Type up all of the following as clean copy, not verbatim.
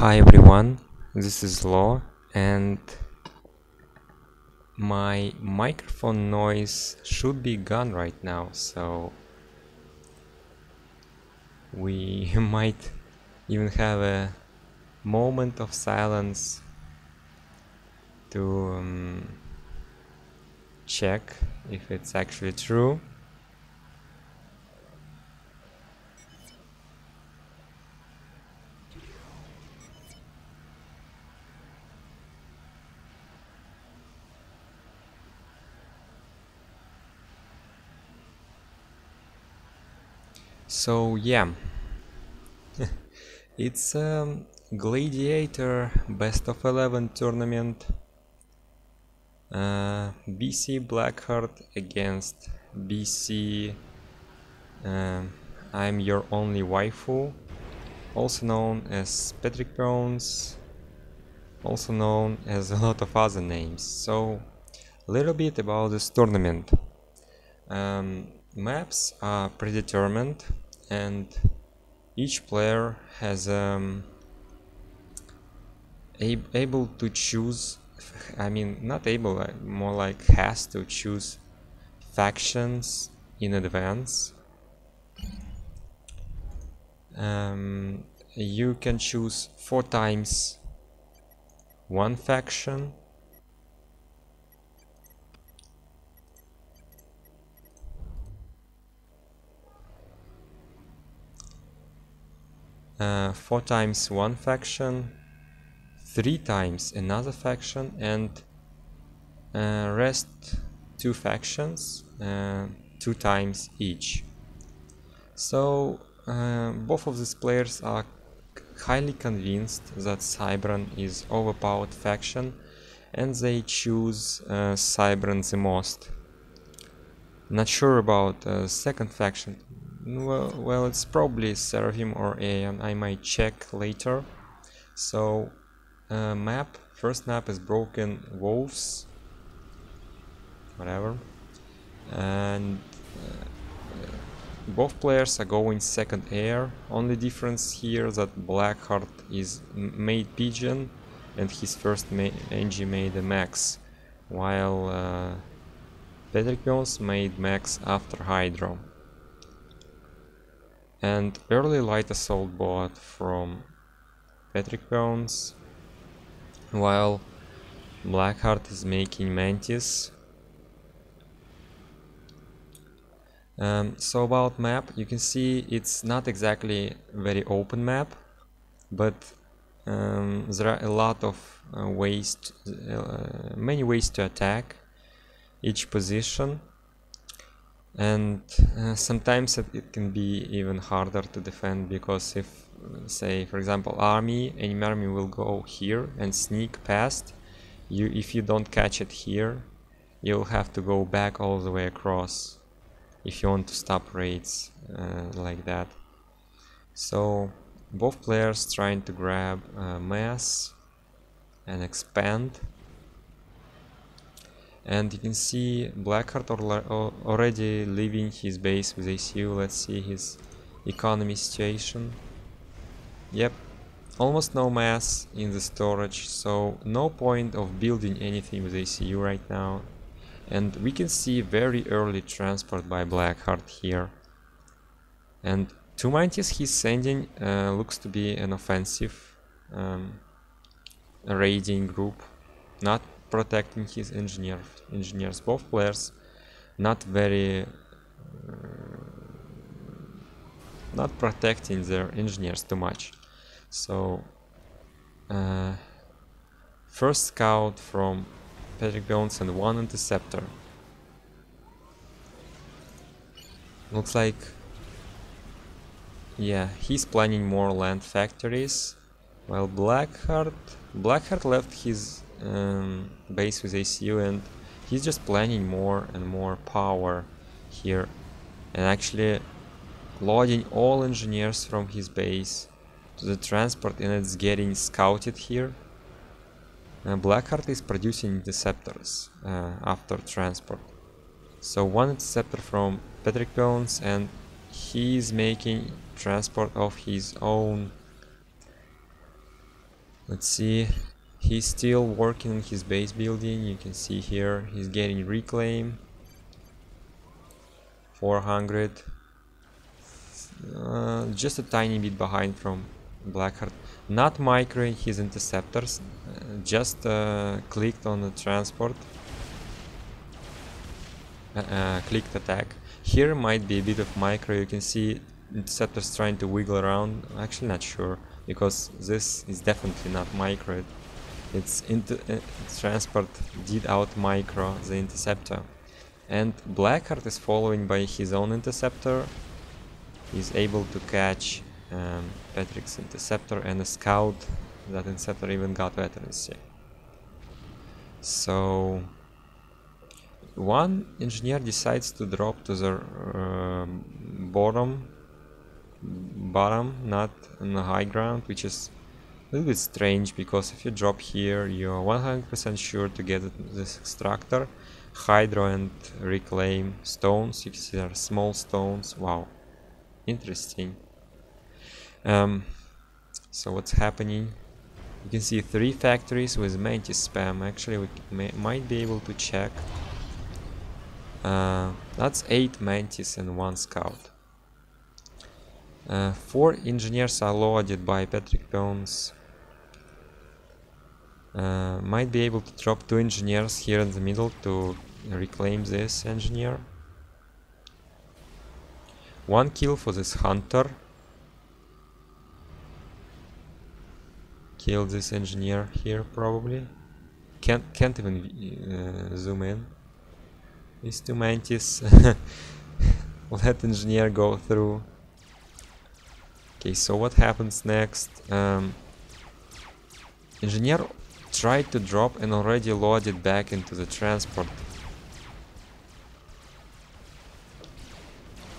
Hi everyone, this is Law, and my microphone noise should be gone right now, so we might even have a moment of silence to check if it's actually true. So yeah, it's a Gladiator BO11 tournament. BC Blackheart against BC I'm Your Only Waifu, also known as Petric, also known as a lot of other names. So, a little bit about this tournament. Maps are predetermined, and each player has able to choose. I mean, not able, more like has to choose factions in advance. You can choose 4 times one faction, four times one faction, 3 times another faction, and rest 2 factions, 2 times each. So both of these players are highly convinced that Cybran is overpowered faction, and they choose Cybran the most. Not sure about second faction. Well, it's probably Seraphim or Aeon. I might check later. So, first map is Broken Wolves, whatever, and both players are going second air. Only difference here that Blackheart is made Pigeon, and his first NG made a Max, while Petric made Max after Hydro. And early light assault bot from Petric, while Blackheart is making Mantis. So about map, you can see it's not exactly very open map, but there are a lot of many ways to attack each position, and sometimes it can be even harder to defend, because if, say for example, enemy army will go here and sneak past you, if you don't catch it here, you'll have to go back all the way across if you want to stop raids like that. So both players trying to grab mass and expand. And you can see Blackheart already leaving his base with ACU. Let's see his economy situation. Yep, almost no mass in the storage, so no point of building anything with ACU right now. And we can see very early transport by Blackheart here. And 2 Mantis he's sending looks to be an offensive raiding group, not protecting his engineers. Both players not very not protecting their engineers too much. So first scout from Petric and 1 interceptor. Looks like, yeah, he's planning more land factories, while Blackheart left his base with ACU, and he's just planning more and more power here, and actually loading all engineers from his base to the transport, and it's getting scouted here. Blackheart is producing interceptors after transport. So 1 interceptor from Petric, and he is making transport of his own Let's see. He's still working on his base building. You can see here he's getting reclaim. 400. Just a tiny bit behind from Blackheart. Not microing his interceptors. Just clicked on the transport. Clicked attack. Here might be a bit of micro. You can see interceptors trying to wiggle around. Actually not sure, because this is definitely not micro. Its transport did out micro the interceptor. And Blackheart is following by his own interceptor. He's able to catch Petric's interceptor and a scout. That interceptor even got veterancy. So one engineer decides to drop to the bottom, not on the high ground, which is a little bit strange, because if you drop here, you're 100% sure to get this extractor, hydro and reclaim stones. You can see there are small stones. Wow, interesting. So what's happening? You can see 3 factories with Mantis spam. Actually, we might be able to check. That's 8 Mantis and 1 scout. 4 engineers are loaded by petric pawns. Might be able to drop 2 engineers here in the middle to reclaim this engineer. 1 kill for this hunter. Kill this engineer here probably. Can't even zoom in. These 2 Mantis. Let engineer go through. Okay, so what happens next? Engineer tried to drop and already loaded back into the transport.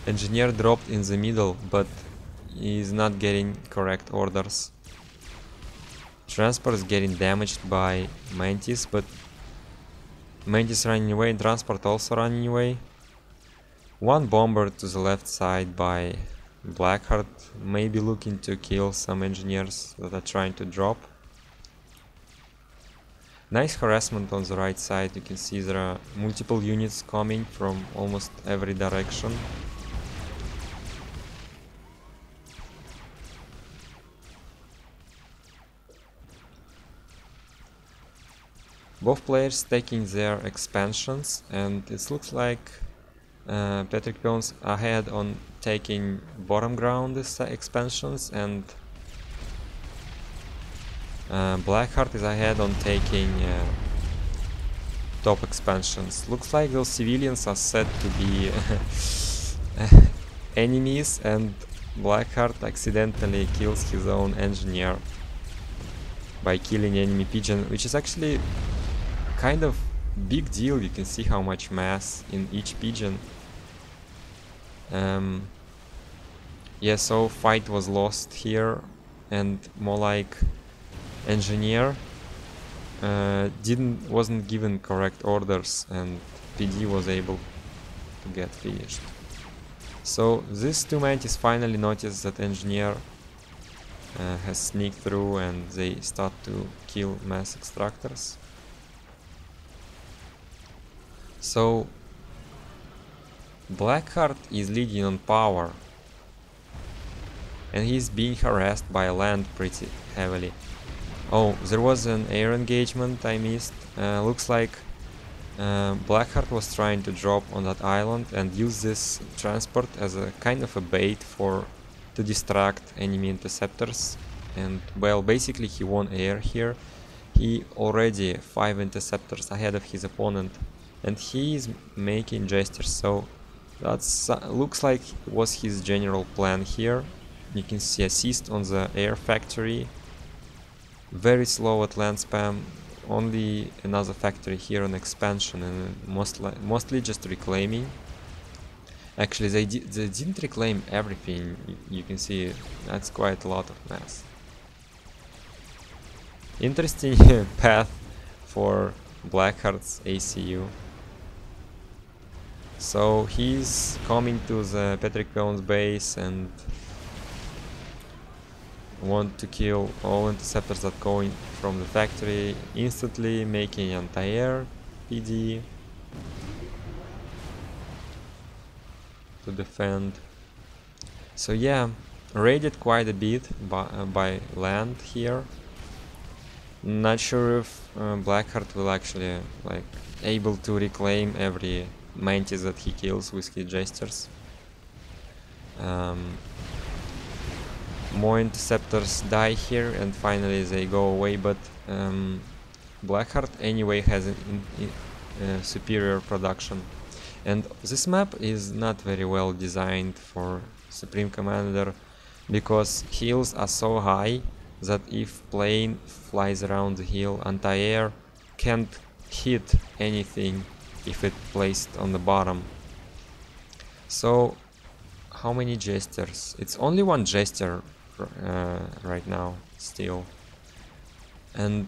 Engineer dropped in the middle, but is not getting correct orders. Transport is getting damaged by Mantis, but Mantis running away and transport also running away. 1 bomber to the left side by Blackheart, maybe looking to kill some engineers that are trying to drop. Nice harassment on the right side. You can see there are multiple units coming from almost every direction. Both players taking their expansions, and it looks like Petric Pawns ahead on taking bottom ground expansions, and Blackheart is ahead on taking top expansions. Looks like those civilians are set to be enemies, and Blackheart accidentally kills his own engineer by killing enemy pigeon, which is actually kind of big deal. You can see how much mass in each pigeon. Yeah, so fight was lost here, and more like engineer wasn't given correct orders, and PD was able to get finished. So these 2 Mantis finally notice that engineer has sneaked through, and they start to kill mass extractors. So Blackheart is leading on power, and he's being harassed by land pretty heavily. Oh, there was an air engagement I missed. Looks like Blackheart was trying to drop on that island and use this transport as a kind of a bait to distract enemy interceptors. And well, basically he won air here. He already 5 interceptors ahead of his opponent, and he is making gestures. So that's looks like was his general plan here. You can see assist on the air factory. Very slow at land spam. Only another factory here on expansion, and mostly just reclaiming. Actually, they didn't reclaim everything. You can see that's quite a lot of mass. Interesting path for Blackheart's ACU. So he's coming to the Petric Pawns base, and want to kill all interceptors that go in from the factory instantly, making anti-air PD to defend. So yeah, raided quite a bit by land here. Not sure if Blackheart will actually like able to reclaim every mantis that he kills with his gestures. More interceptors die here and finally they go away, but Blackheart anyway has a superior production. And this map is not very well designed for Supreme Commander because hills are so high that if plane flies around the hill, anti-air can't hit anything if it placed on the bottom. So how many gestures? It's only one gesture right now still, and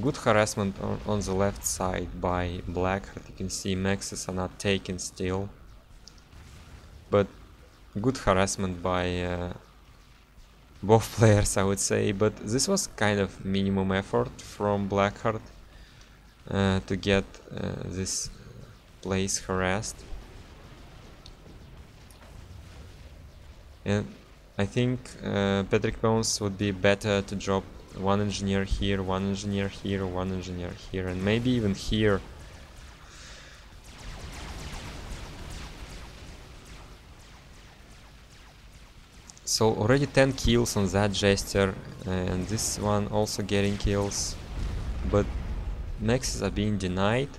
good harassment on the left side by Blackheart. You can see maxes are not taken still, but good harassment by both players, I would say. But this was kind of minimum effort from Blackheart to get this place harassed. And I think Petric Bones would be better to drop one engineer here, one engineer here, one engineer here, and maybe even here. So already 10 kills on that gesture, and this one also getting kills, but maxes are being denied.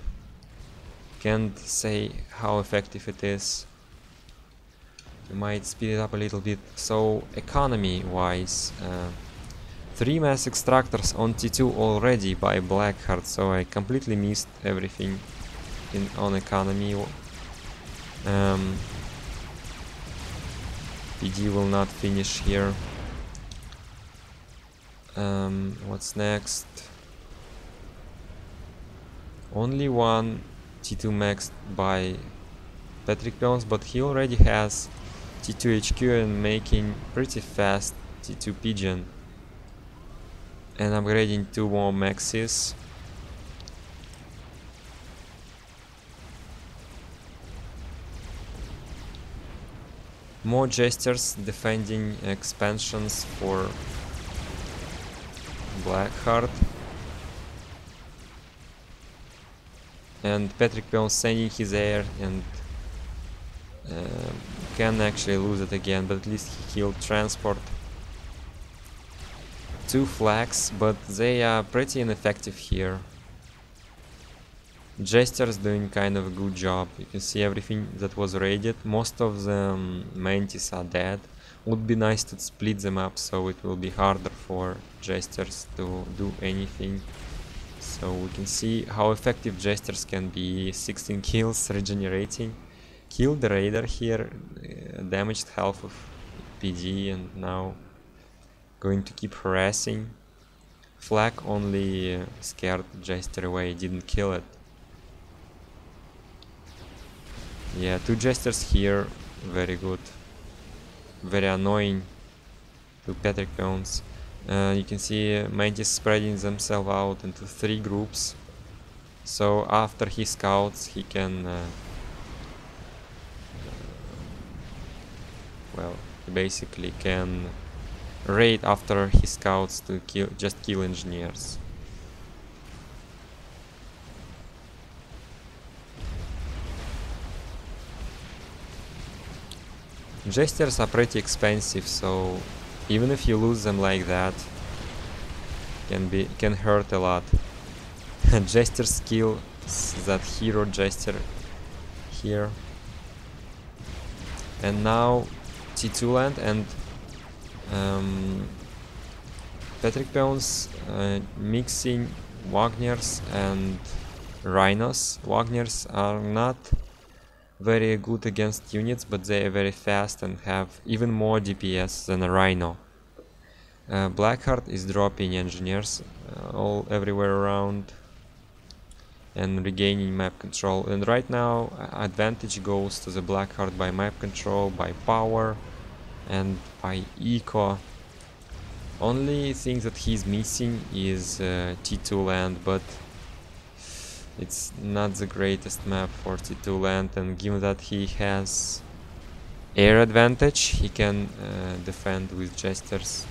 Can't say how effective it is. We might speed it up a little bit. So economy wise, 3 mass extractors on T2 already by Blackheart, so I completely missed everything on economy. PD will not finish here. What's next? Only one T2 maxed by Petric Bones, but he already has T2 HQ and making pretty fast T2 Pigeon. And upgrading 2 more maxes. More gestures defending expansions for Blackheart. And Petric Bones sending his air and can actually lose it again, but at least he killed transport. 2 flags, but they are pretty ineffective here. Gestures doing kind of a good job. You can see everything that was raided. Most of the mantis are dead. Would be nice to split them up so it will be harder for gestures to do anything. So we can see how effective gestures can be. 16 kills regenerating. Killed the raider here, damaged half of PD, and now going to keep harassing. Flag only scared gesture away, didn't kill it. Yeah, 2 gestures here, very good. Very annoying to Petric Bones. You can see mantis spreading themselves out into 3 groups. So after he scouts, he can well, he basically can raid after he scouts to just kill engineers. Gestures are pretty expensive, so even if you lose them like that, can hurt a lot. Gestures kill that hero gesture here. And now T2 land and Petric Bones mixing Wagners and Rhinos. Wagners are not very good against units, but they are very fast and have even more DPS than a Rhino. Blackheart is dropping engineers everywhere around and regaining map control, and right now advantage goes to the Blackheart by map control, by power and by eco. Only thing that he's missing is T2 land, but it's not the greatest map for T2 land, and given that he has air advantage, he can defend with Jesters.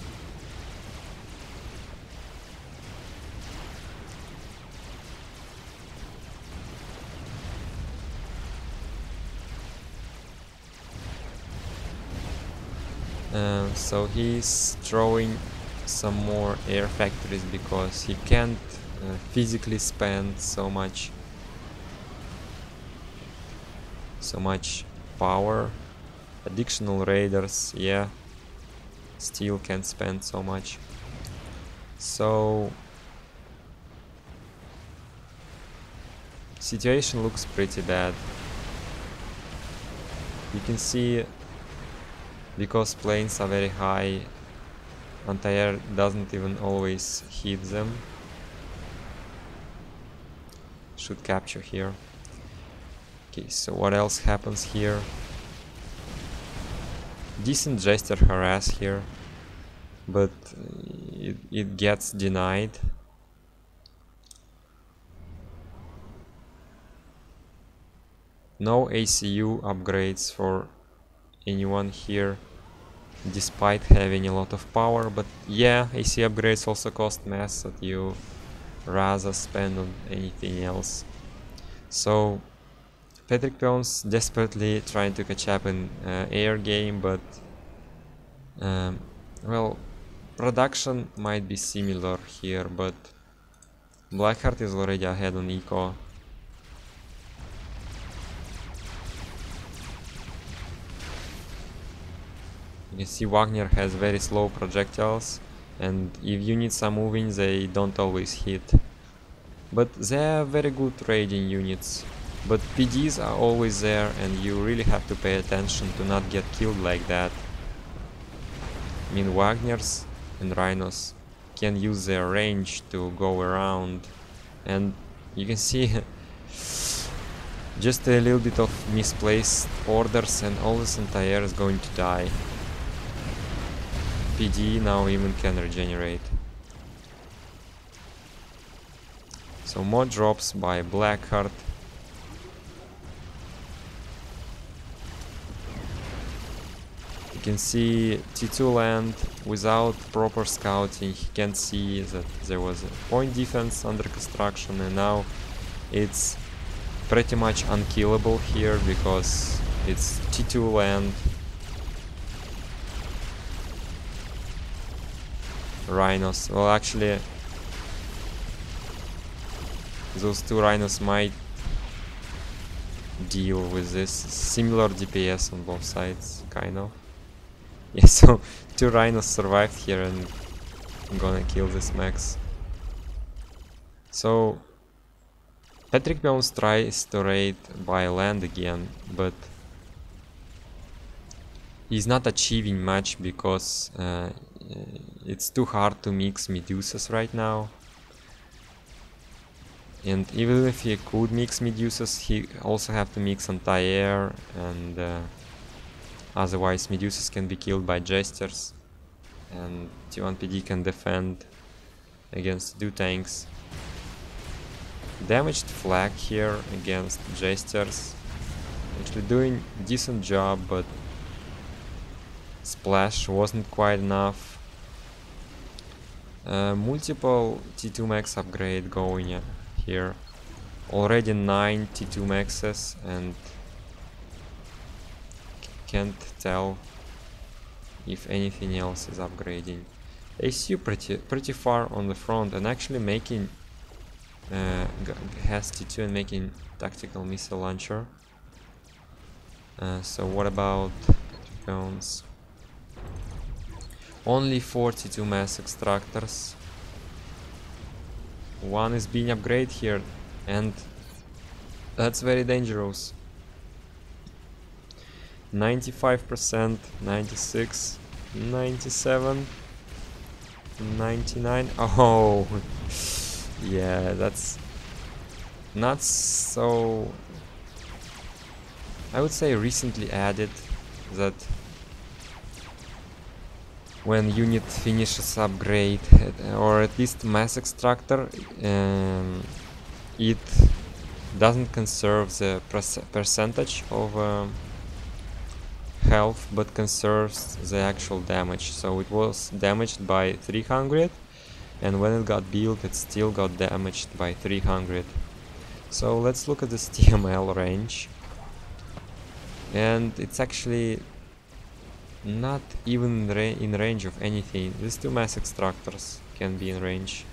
So he's throwing some more air factories because he can't physically spend so much power. Additional raiders, yeah, still can't spend so much. So situation looks pretty bad. You can see, because planes are very high, anti-air doesn't even always hit them. Should capture here. Okay, so what else happens here? Decent Jester harass here, but it gets denied. No ACU upgrades for anyone here, despite having a lot of power, but yeah, AC upgrades also cost mass that you rather spend on anything else. So petric peons desperately trying to catch up in air game, but well, production might be similar here, but Blackheart is already ahead on eco. You can see Wagner has very slow projectiles, and if units are moving, they don't always hit. But they are very good raiding units. But PDs are always there, and you really have to pay attention to not get killed like that. I mean, Wagners and Rhinos can use their range to go around, and you can see just a little bit of misplaced orders and all this anti-air is going to die. PD now even can regenerate. So more drops by Blackheart. You can see T2 land without proper scouting. He can't see that there was a point defense under construction, and now it's pretty much unkillable here because it's T2 land. Rhinos, well, actually those two Rhinos might deal with this. Similar DPS on both sides, kind of. Yeah, so two Rhinos survived here, and I'm gonna kill this max. So petric peons tries to raid by land again, but he's not achieving much because it's too hard to mix Medusas right now. And even if he could mix Medusas, he also have to mix anti-air, and otherwise Medusas can be killed by Jesters, and T1 PD can defend against 2 tanks. Damaged flag here against Jesters, actually doing decent job, but splash wasn't quite enough. Multiple T2 max upgrade going here. Already 9 T2 maxes, and can't tell if anything else is upgrading. ACU pretty far on the front, and actually making has T2 and making tactical missile launcher. So what about peons? Only 42 mass extractors. One is being upgraded here, and that's very dangerous. 95%, 96, 97, 99. Oh, yeah, that's not so. I would say recently added that when unit finishes upgrade, or at least mass extractor, it doesn't conserve the percentage of health, but conserves the actual damage. So it was damaged by 300, and when it got built it still got damaged by 300. So let's look at this TML range, and it's actually not even in range of anything. These two mass extractors can be in range.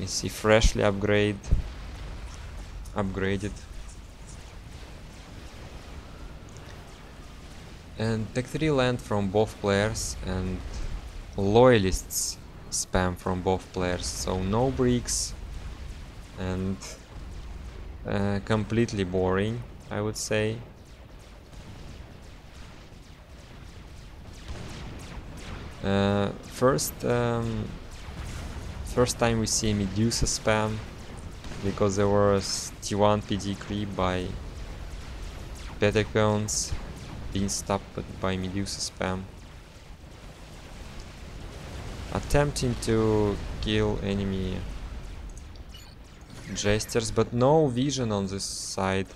You see, freshly upgraded. And Tech 3 land from both players, and loyalists spam from both players, so no bricks, and completely boring, I would say. First time we see Medusa spam, because there was T1 PD creep by petric bones being stopped by Medusa spam. Attempting to kill enemy jesters, but no vision on this side.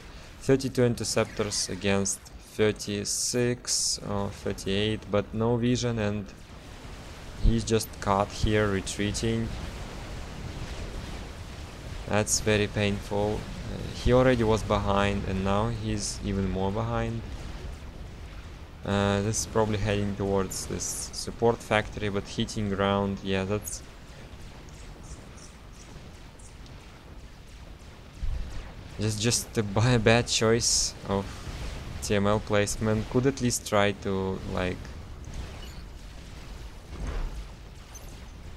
32 interceptors against 36 or 38, but no vision, and he's just caught here retreating. That's very painful. He already was behind, and now he's even more behind. This is probably heading towards this support factory, but hitting ground, yeah, that's just a bad choice of TML placement. Could at least try to like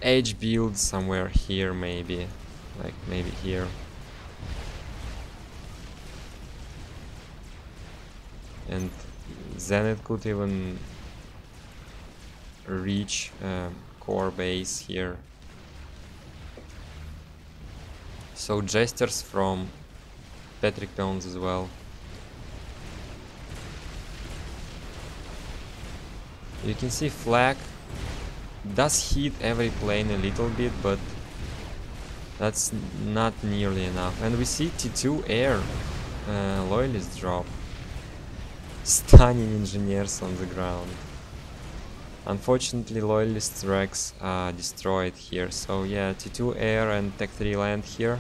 edge build somewhere here, maybe, like maybe here. And then it could even reach core base here. So jesters from petric bones as well. You can see flag does hit every plane a little bit, but that's not nearly enough. And we see T2 air loyalist drop. Stunning engineers on the ground. Unfortunately, loyalist wrecks are destroyed here. So yeah, T2 air and Tech 3 land here.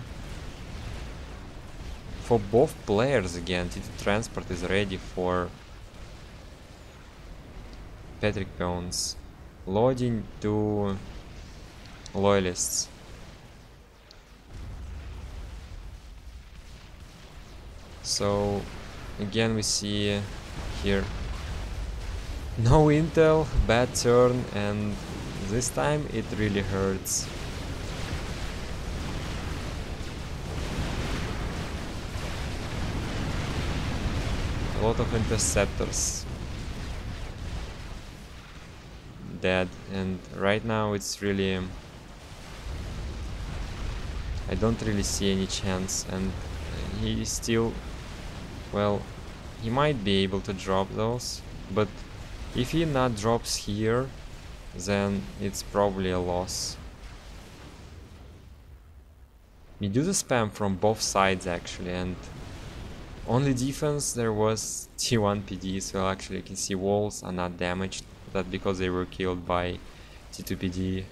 For both players again, T2 transport is ready for petric bones. Loading to loyalists. So again we see here no intel, bad turn, and this time it really hurts. A lot of interceptors dead, and right now it's really I don't really see any chance, and he is still, well, he might be able to drop those, but if he not drops here, then it's probably a loss. Medusa spam from both sides actually, and only defense there was T1 PD, so actually you can see walls are not damaged, that because they were killed by T2 PD.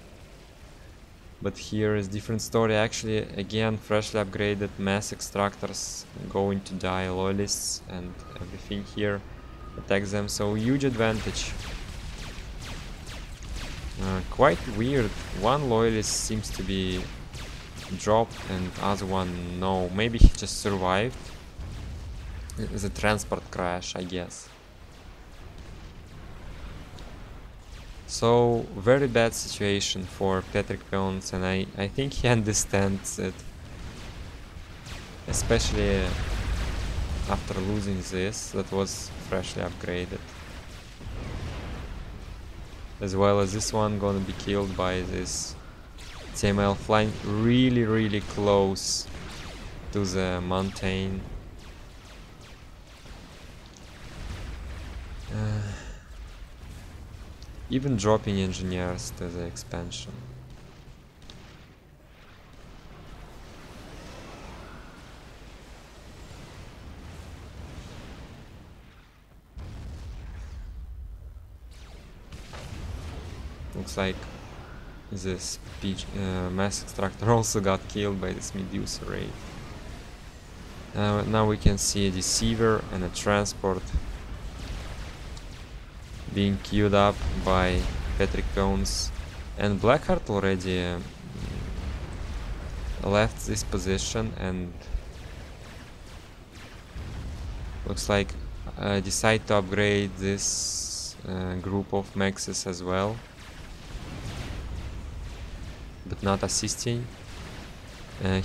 But here is different story. Actually, again, freshly upgraded mass extractors going to die, loyalists and everything here attacks them, so huge advantage. Quite weird. One loyalist seems to be dropped and other one no. Maybe he just survived the transport crash, I guess. So very bad situation for Petric Bones, and I think he understands it, especially after losing this that was freshly upgraded, as well as this one gonna be killed by this TML flying really close to the mountain. even dropping engineers to the expansion. Looks like this mass extractor also got killed by this Medusa raid. Now we can see a deceiver and a transport being queued up by petric cones, and Blackheart already left this position and looks like decide to upgrade this group of mexes as well, but not assisting.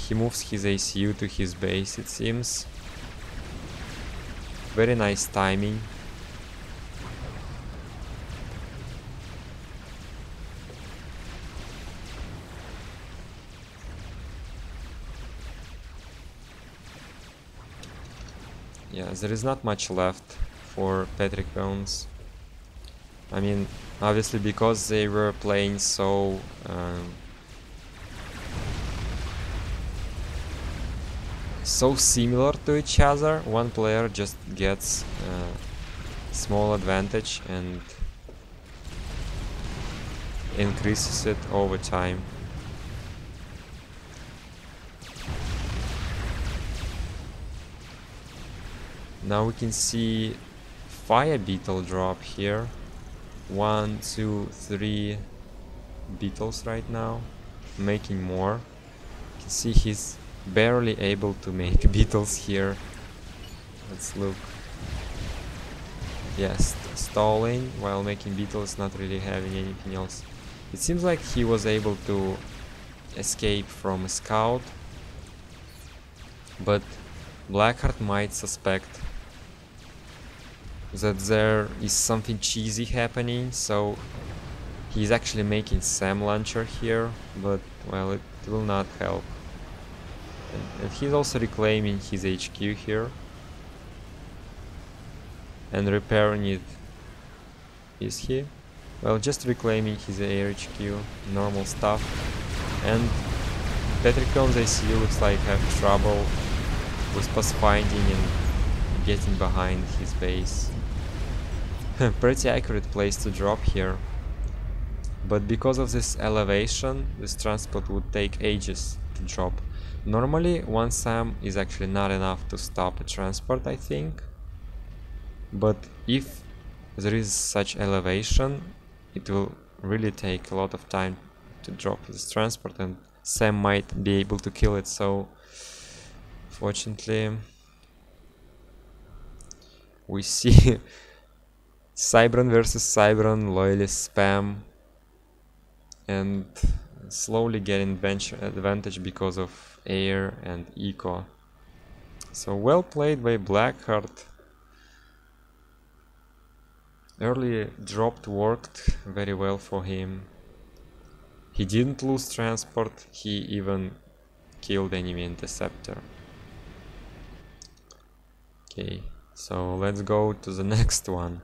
He moves his ACU to his base, it seems. Very nice timing. Yeah, there is not much left for petric cones. I mean, obviously because they were playing so similar to each other, one player just gets small advantage and increases it over time. Now we can see fire beetle drop here. 1, 2, 3 beetles right now, making more. You can see he's barely able to make beetles here. Let's look. Yes, stalling while making beetles, not really having anything else. It seems like he was able to escape from a scout, but Blackheart might suspect that there is something cheesy happening, so he's actually making SAM launcher here, but well, it will not help. And he's also reclaiming his HQ here and repairing it. Is he? Well, just reclaiming his air HQ, normal stuff. And petric cones ACU looks like have trouble with pathfinding and getting behind his base. Pretty accurate place to drop here, but because of this elevation, this transport would take ages to drop. Normally one SAM is actually not enough to stop a transport, I think, but if there is such elevation, it will really take a lot of time to drop this transport, and SAM might be able to kill it. So fortunately we see Cybran versus Cybran, loyalist spam, and slowly getting advantage because of air and eco. So well played by Blackheart. Early dropped worked very well for him. He didn't lose transport, he even killed enemy interceptor. Okay, so let's go to the next one.